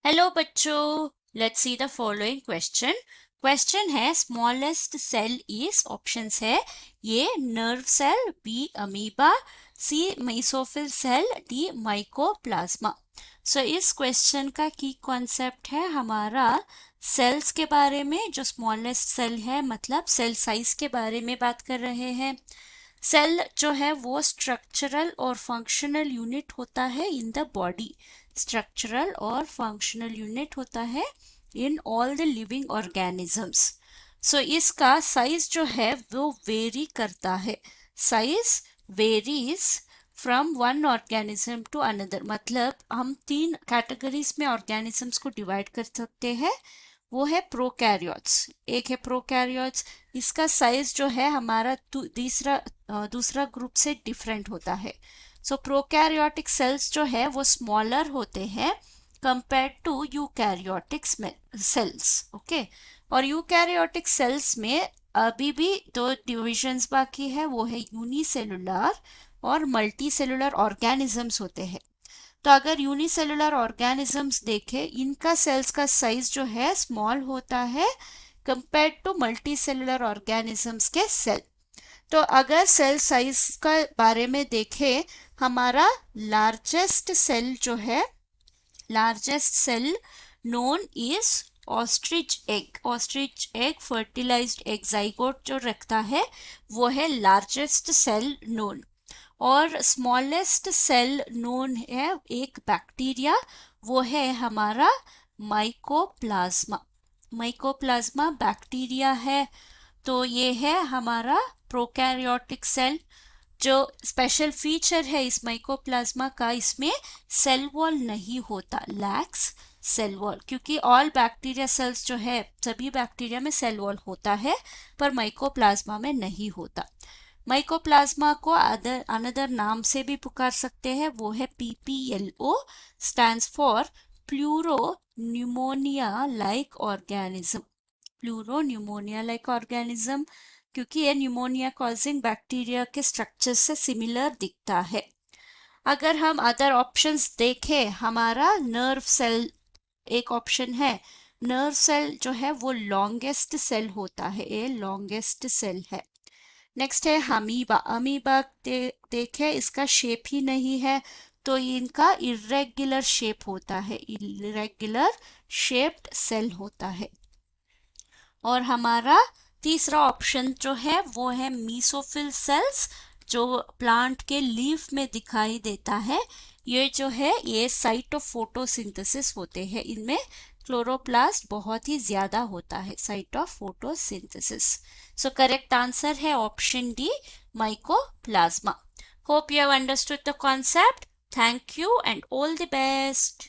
Hello बच्चों, let's see the following question. Question है smallest cell is, options है A nerve cell, B amoeba, C mesophyll cell, D mycoplasma. So इस question का की concept है हमारा सेल्स के बारे में। जो स्मॉलेस्ट सेल है मतलब सेल साइज के बारे में बात कर रहे हैं। सेल जो है वो स्ट्रक्चरल और फंक्शनल यूनिट होता है इन द बॉडी। स्ट्रक्चरल और फंक्शनल यूनिट होता है in all the living organisms. So इसका साइज जो है वो वेरी करता है। Size varies from one organism to another. मतलब हम तीन कैटेगरीज में ऑर्गेनिजम्स को डिवाइड कर सकते हैं। वो है प्रोकैरियोट्स, एक है प्रोकैरियोट्स। इसका साइज जो है हमारा दूसरा ग्रुप से डिफरेंट होता है। सो प्रोकैरियोटिक सेल्स जो है वो स्मॉलर होते हैं compare to eukaryotic cells. Okay, और यूकैरियोटिक सेल्स में अभी भी दो डिविजन्स बाकी है, वो है यूनिसेलुलर और मल्टी सेलुलर ऑर्गेनिजम्स होते हैं। तो अगर यूनिसेलुलर ऑर्गेनिजम्स देखें, इनका सेल्स का साइज जो है स्मॉल होता है compare to multicellular organisms के सेल। तो अगर सेल साइज का बारे में देखें, हमारा लार्जेस्ट सेल जो है, largest cell known is ostrich egg. Ostrich egg fertilised egg zygote जो रखता है वो है लार्जेस्ट सेल नोन। और स्मॉलेस्ट सेल नोन है एक बैक्टीरिया, वो है हमारा माइकोप्लाज्मा। माइकोप्लाज्मा बैक्टीरिया है। तो ये है हमारा प्रोकैरियोटिक सेल। जो स्पेशल फीचर है इस माइकोप्लाज्मा का, इसमें सेल वॉल नहीं होता, लैक्स सेल वॉल। क्योंकि ऑल बैक्टीरिया सेल्स जो है, सभी बैक्टीरिया में सेल वॉल होता है पर माइकोप्लाज्मा में नहीं होता। माइकोप्लाज्मा को अनदर नाम से भी पुकार सकते हैं, वो है PPLO, stands for pleuro pneumonia like organism. Pleuro pneumonia like organism क्योंकि ये न्यूमोनिया कॉजिंग बैक्टीरिया के स्ट्रक्चर से सिमिलर दिखता है। अगर हम अदर ऑप्शंस देखें, हमारा नर्व सेल एक ऑप्शन है। नर्व सेल जो है वो लॉन्गेस्ट सेल होता है, ये लॉन्गेस्ट सेल है। नेक्स्ट है अमीबा। अमीबा देखे इसका शेप ही नहीं है, तो इनका इरेगुलर शेप होता है, इरेगुलर शेप्ड सेल होता है। और हमारा तीसरा ऑप्शन जो है वो है मीसोफिल सेल्स, जो प्लांट के लीफ में दिखाई देता है। ये जो है ये साइट ऑफ फोटोसिंथेसिस होते हैं, इनमें क्लोरोप्लास्ट बहुत ही ज्यादा होता है, site of photosynthesis. So correct answer है option D, mycoplasma. Hope you have understood the concept. Thank you and all the best.